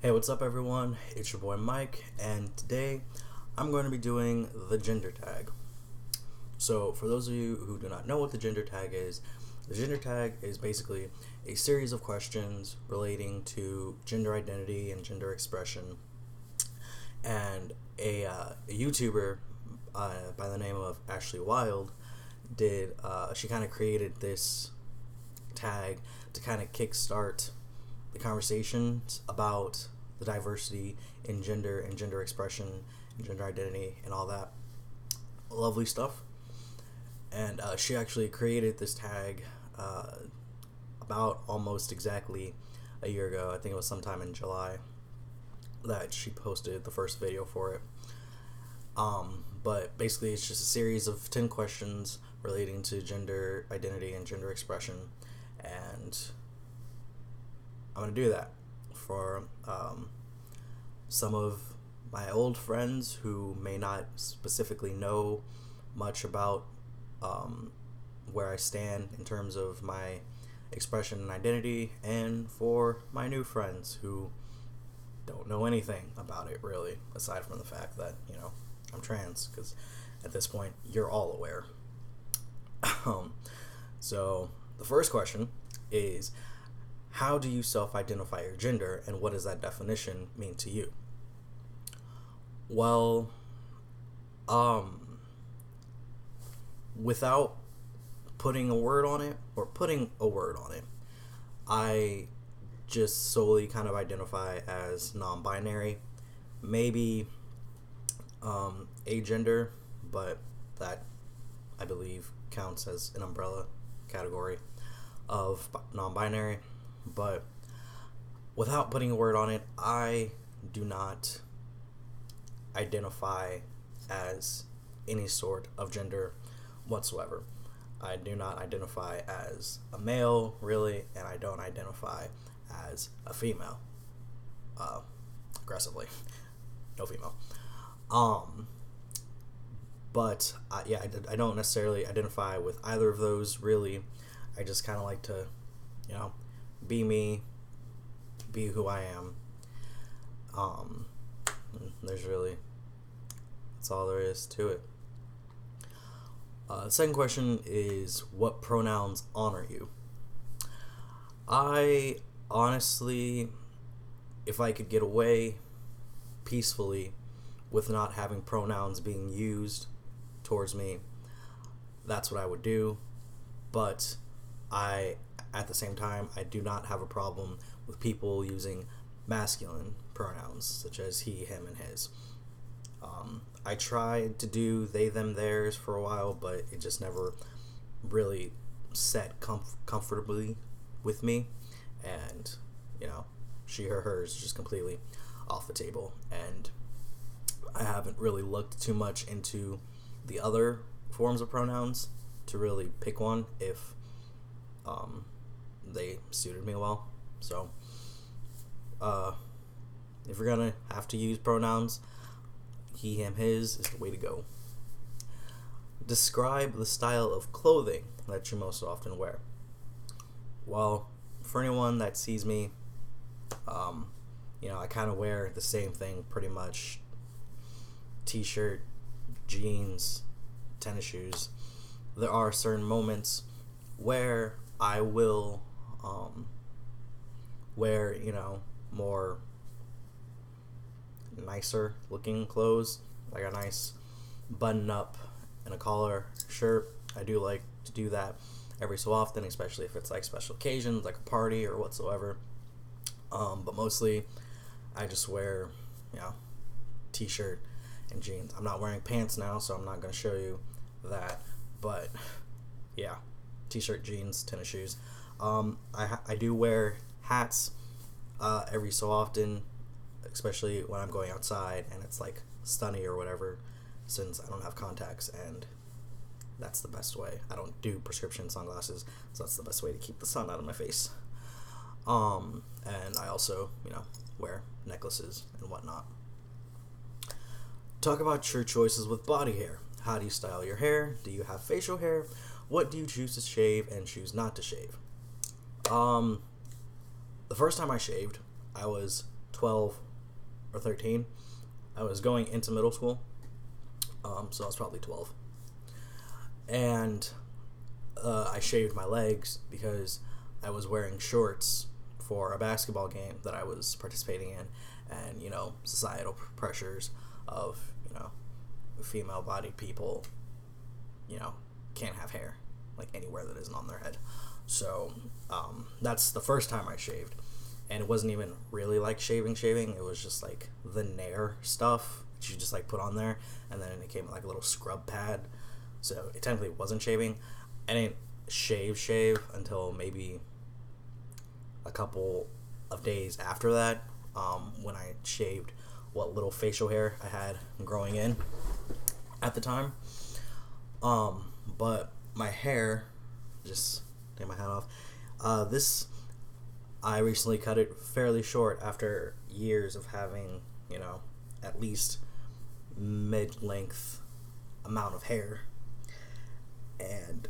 Hey, what's up, everyone? It's your boy Mike, and today I'm going to be doing the gender tag. So, for those of you who do not know what the gender tag is, the gender tag is basically a series of questions relating to gender identity and gender expression. And a YouTuber by the name of Ashley Wylde she kind of created this tag to kind of kickstart the conversations about the diversity in gender and gender expression and gender identity and all that lovely stuff. And she actually created this tag about almost exactly a year ago. I think it was sometime in July that she posted the first video for it. But basically it's just a series of 10 questions relating to gender identity and gender expression, and I'm going to do that for some of my old friends who may not specifically know much about where I stand in terms of my expression and identity, and for my new friends who don't know anything about it really, aside from the fact that, I'm trans, because at this point you're all aware. So the first question is, how do you self-identify your gender, and what does that definition mean to you? Well, without putting a word on it, I just solely kind of identify as non-binary, maybe agender, but that I believe counts as an umbrella category of non-binary. But without putting a word on it, I do not identify as any sort of gender whatsoever. I do not identify as a male, really, and I don't identify as a female. Aggressively. No female. But I don't necessarily identify with either of those, really. I just kind of like to, be me, be who I am. That's all there is to it. The second question is, what pronouns honor you? I honestly, if I could get away peacefully with not having pronouns being used towards me, that's what I would do. But at the same time, I do not have a problem with people using masculine pronouns, such as he, him, and his. I tried to do they, them, theirs for a while, but it just never really set comfortably with me. And, she, her, hers is just completely off the table. And I haven't really looked too much into the other forms of pronouns to really pick one if they suited me well. So if you're gonna have to use pronouns, he, him, his is the way to go. Describe the style of clothing that you most often wear. Well, for anyone that sees me, I kind of wear the same thing pretty much. T-shirt, jeans, tennis shoes. There are certain moments where I will wear, more nicer looking clothes, like a nice button up and a collar shirt. I do like to do that every so often, especially if it's like special occasions, like a party or whatsoever. But mostly I just wear, t-shirt and jeans. I'm not wearing pants now, so I'm not going to show you that, but yeah, t-shirt, jeans, tennis shoes. I do wear hats every so often, especially when I'm going outside and it's like sunny or whatever, since I don't have contacts, and that's the best way. I don't do prescription sunglasses, so that's the best way to keep the sun out of my face. And I also, wear necklaces and whatnot. Talk about your choices with body hair. How do you style your hair? Do you have facial hair? What do you choose to shave and choose not to shave? The first time I shaved, I was 12 or 13. I was going into middle school, so I was probably 12. And I shaved my legs because I was wearing shorts for a basketball game that I was participating in, and societal pressures of female-bodied people can't have hair like anywhere that isn't on their head. So that's the first time I shaved, and it wasn't even really like shaving. It was just like the Nair stuff that you just like put on there, and then it came with like a little scrub pad. So it technically wasn't shaving. I didn't shave until maybe a couple of days after that, when I shaved what little facial hair I had growing in at the time. But my hair, just take my hat off. I recently cut it fairly short after years of having, at least mid-length amount of hair. And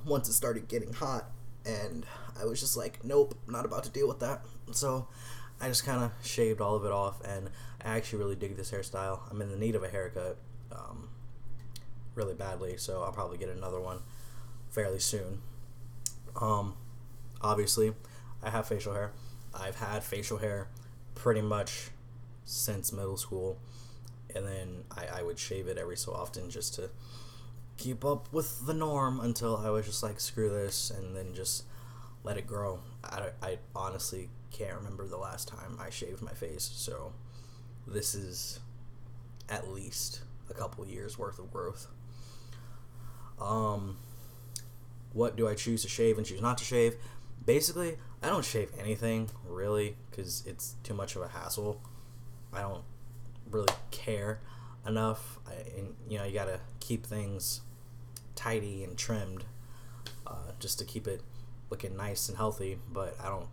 once it started getting hot, and I was just like, nope, not about to deal with that. So I just kind of shaved all of it off, and I actually really dig this hairstyle. I'm in the need of a haircut really badly, so I'll probably get another one fairly soon. Obviously, I have facial hair. I've had facial hair pretty much since middle school, and then I would shave it every so often just to keep up with the norm until I was just like, screw this, and then just let it grow. I honestly can't remember the last time I shaved my face, so this is at least a couple years worth of growth. What do I choose to shave and choose not to shave? Basically, I don't shave anything, really, because it's too much of a hassle. I don't really care enough. You gotta keep things tidy and trimmed just to keep it looking nice and healthy, but I don't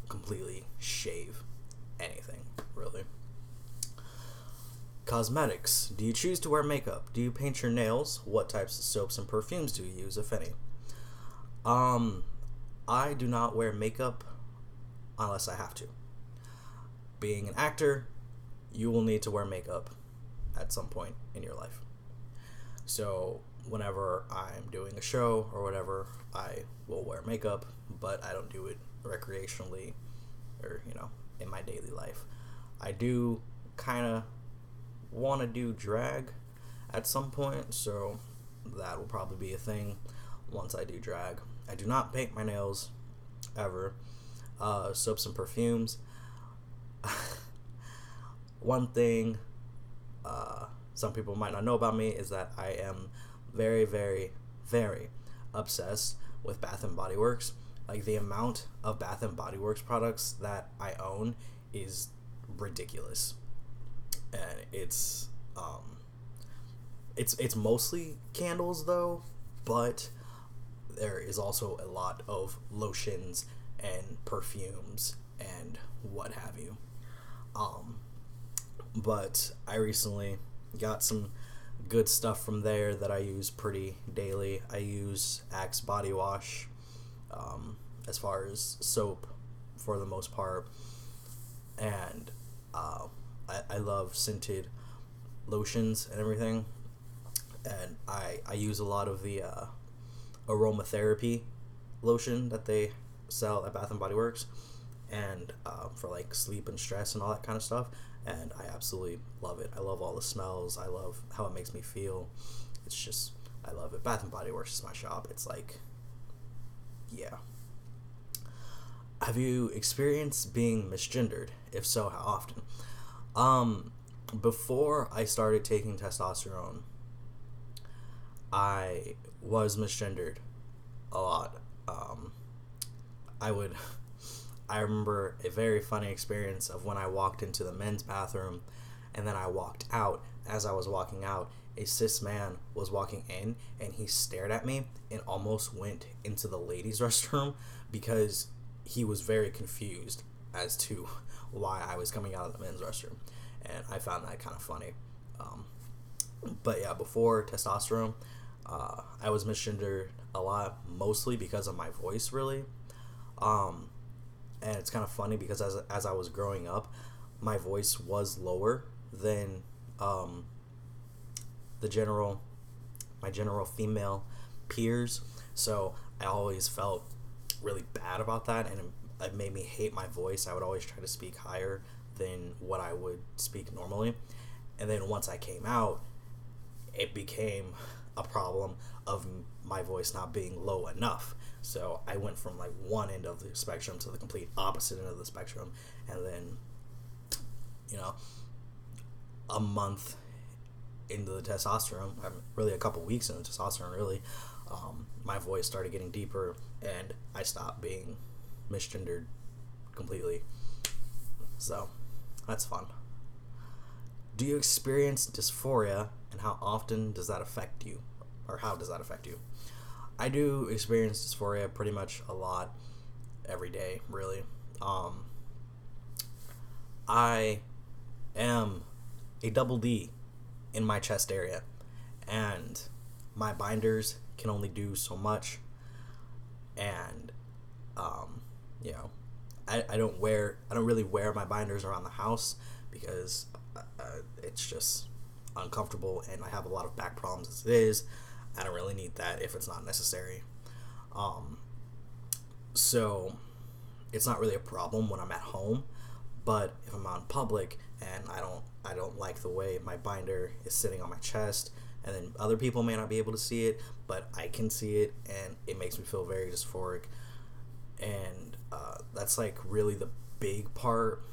completely shave anything, really. Cosmetics. Do you choose to wear makeup? Do you paint your nails? What types of soaps and perfumes do you use, if any? I do not wear makeup unless I have to. Being an actor, you will need to wear makeup at some point in your life. So whenever I'm doing a show or whatever, I will wear makeup, but I don't do it recreationally or, in my daily life. I do kind of want to do drag at some point, so that will probably be a thing once I do drag. I do not paint my nails ever. Soaps and perfumes. One thing some people might not know about me is that I am very, very, very obsessed with Bath and Body Works. Like, the amount of Bath and Body Works products that I own is ridiculous, and it's mostly candles though, but there is also a lot of lotions and perfumes and what have you. But I recently got some good stuff from there that I use pretty daily. I use Axe body wash as far as soap for the most part, and I love scented lotions and everything, and I use a lot of the aromatherapy lotion that they sell at Bath and Body Works, and for like sleep and stress and all that kind of stuff, and I absolutely love it. I love all the smells. I love how it makes me feel. It's just, I love it. Bath and Body Works is my shop. It's like, yeah. Have you experienced being misgendered? If so, how often? Before I started taking testosterone, I was misgendered a lot. I remember a very funny experience of when I walked into the men's bathroom, and then I walked out. As I was walking out, a cis man was walking in, and he stared at me and almost went into the ladies' restroom because he was very confused as to why I was coming out of the men's restroom, and I found that kind of funny. But yeah, before testosterone, I was misgendered a lot, mostly because of my voice, really. And it's kind of funny because as I was growing up, my voice was lower than the general my general female peers. So I always felt really bad about that, and it made me hate my voice. I would always try to speak higher than what I would speak normally. And then once I came out, it became a problem of my voice not being low enough. So I went from like one end of the spectrum to the complete opposite end of the spectrum. And then, a month into the testosterone, really a couple weeks into testosterone, really, my voice started getting deeper, and I stopped being misgendered completely. So that's fun. Do you experience dysphoria, and how often does that affect you? Or how does that affect you? I do experience dysphoria pretty much a lot every day, really. I am a double D in my chest area, and my binders can only do so much. And I don't really wear my binders around the house because it's just uncomfortable, and I have a lot of back problems as it is. I don't really need that if it's not necessary. So it's not really a problem when I'm at home, but if I'm out in public and I don't like the way my binder is sitting on my chest, and then other people may not be able to see it, but I can see it, and it makes me feel very dysphoric. And that's like really the big part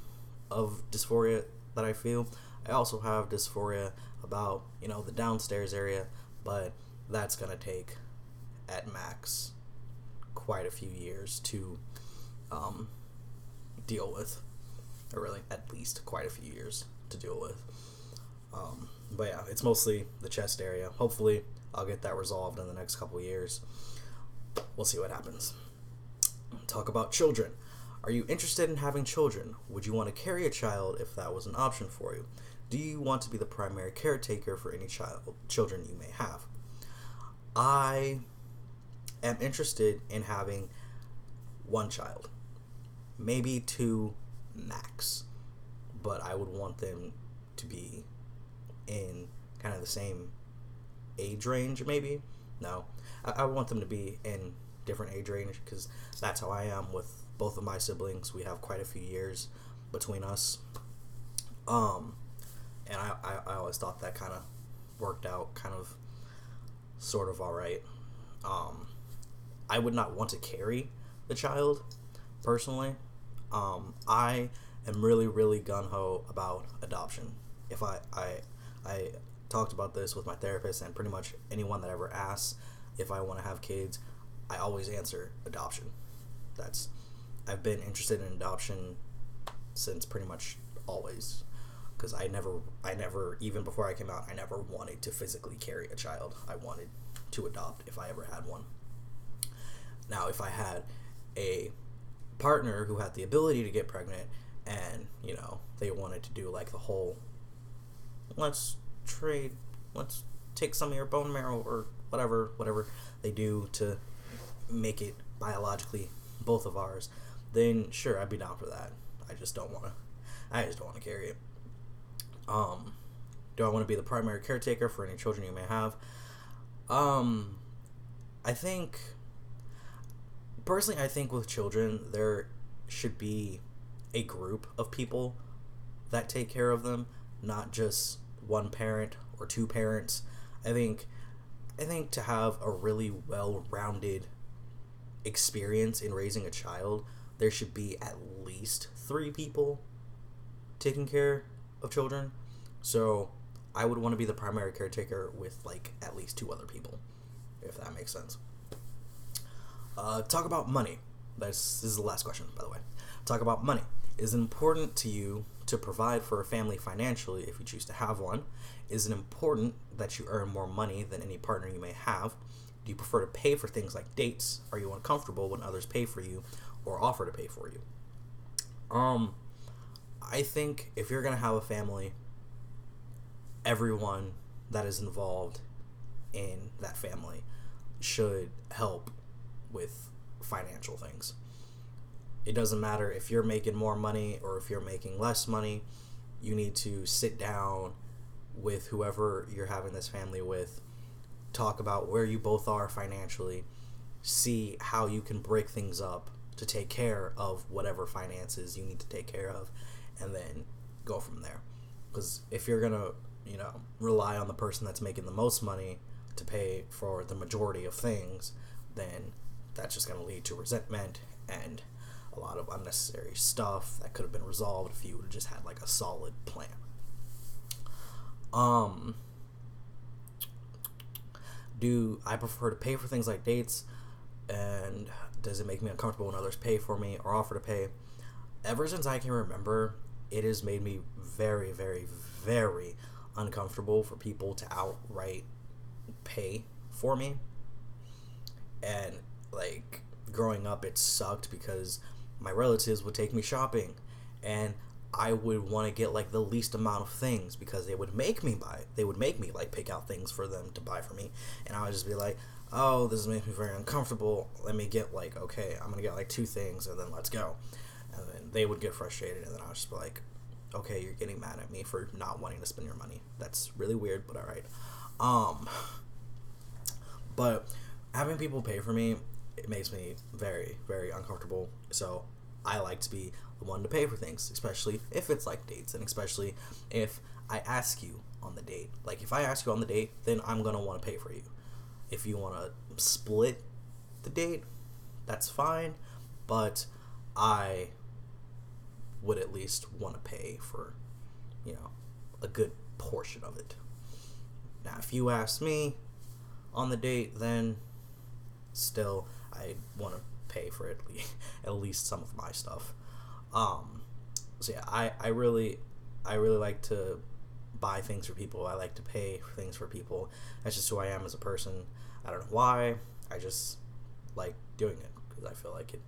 of dysphoria that I feel. I also have dysphoria about the downstairs area, but that's gonna take at max quite a few years to deal with, or really at least quite a few years to deal with. But yeah, it's mostly the chest area. Hopefully I'll get that resolved in the next couple years. We'll see what happens. Talk about children. Are you interested in having children? Would you want to carry a child if that was an option for you? Do you want to be the primary caretaker for any children you may have? I am interested in having one child, maybe two max, but I would want them to be in kind of the same age range, maybe. No, I want them to be in different age range, because that's how I am with both of my siblings. We have quite a few years between us, and I always thought that kind of worked out kind of sort of all right. I would not want to carry the child personally. I am really, really gung-ho about adoption. If I talked about this with my therapist, and pretty much anyone that ever asks if I want to have kids, I always answer adoption. I've been interested in adoption since pretty much always, because I never, even before I came out, I never wanted to physically carry a child. I wanted to adopt if I ever had one. Now, if I had a partner who had the ability to get pregnant, and they wanted to do like the whole let's take some of your bone marrow or whatever they do to make it biologically both of ours, then sure, I'd be down for that. I just don't want to carry it. Do I want to be the primary caretaker for any children you may have? I think with children, there should be a group of people that take care of them, not just one parent or two parents. I think to have a really well-rounded experience in raising a child, there should be at least 3 people taking care of children. So I would want to be the primary caretaker with like at least 2 other people, if that makes sense. Talk about money. This is the last question, by the way. Talk about money. Is it important to you to provide for a family financially if you choose to have one? Is it important that you earn more money than any partner you may have? Do you prefer to pay for things like dates? Are you uncomfortable when others pay for you or offer to pay for you? I think if you're going to have a family, everyone that is involved in that family should help with financial things. it doesn't matter if you're making more money or if you're making less money. You need to sit down with whoever you're having this family with, talk about where you both are financially, see how you can break things up to take care of whatever finances you need to take care of, and then go from there. Because if you're gonna, rely on the person that's making the most money to pay for the majority of things, then that's just gonna lead to resentment and a lot of unnecessary stuff that could have been resolved if you would have just had like a solid plan. Do I prefer to pay for things like dates, and does it make me uncomfortable when others pay for me or offer to pay? Ever since I can remember, it has made me very, very, very uncomfortable for people to outright pay for me. And like growing up, it sucked because my relatives would take me shopping and I would want to get like the least amount of things because they would make me buy. They would make me like pick out things for them to buy for me, and I would just be like, "Oh, this is making me very uncomfortable. Let me get like, okay, I'm gonna get like 2 things, and then let's go." And then they would get frustrated, and then I was just be like, "Okay, you're getting mad at me for not wanting to spend your money. That's really weird, but all right." But having people pay for me, it makes me very, very uncomfortable. So I like to be the one to pay for things, especially if it's like dates, and especially if I ask you on the date. Like if I ask you on the date, then I'm gonna want to pay for you. If you want to split the date, that's fine, but I would at least want to pay for, a good portion of it. Now, if you ask me on the date, then still I want to pay for at least some of my stuff. So yeah, I really like to buy things for people. I like to pay for things for people. That's just who I am as a person. I don't know why. I just like doing it because I feel like it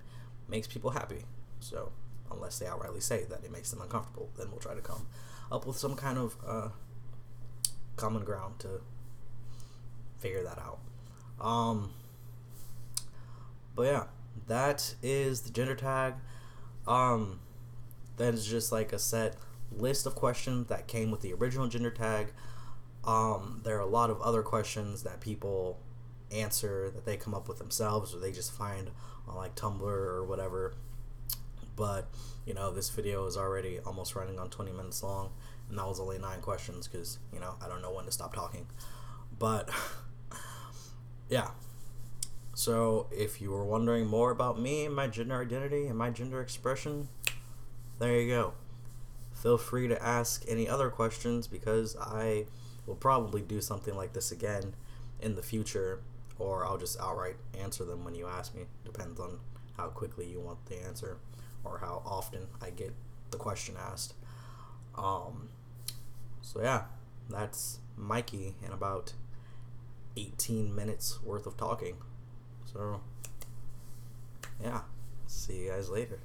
makes people happy. So unless they outrightly say that it makes them uncomfortable, then we'll try to come up with some kind of common ground to figure that out. But yeah, that is the gender tag. That is just like a set list of questions that came with the original gender tag. There are a lot of other questions that people answer that they come up with themselves or they just find on like Tumblr or whatever. But this video is already almost running on 20 minutes long, and that was only 9 questions because I don't know when to stop talking. But yeah, so if you were wondering more about me and my gender identity and my gender expression, there you go. Feel free to ask any other questions because I will probably do something like this again in the future, or I'll just outright answer them when you ask me. Depends on how quickly you want the answer or how often I get the question asked. So yeah, that's Mikey in about 18 minutes worth of talking. So yeah, see you guys later.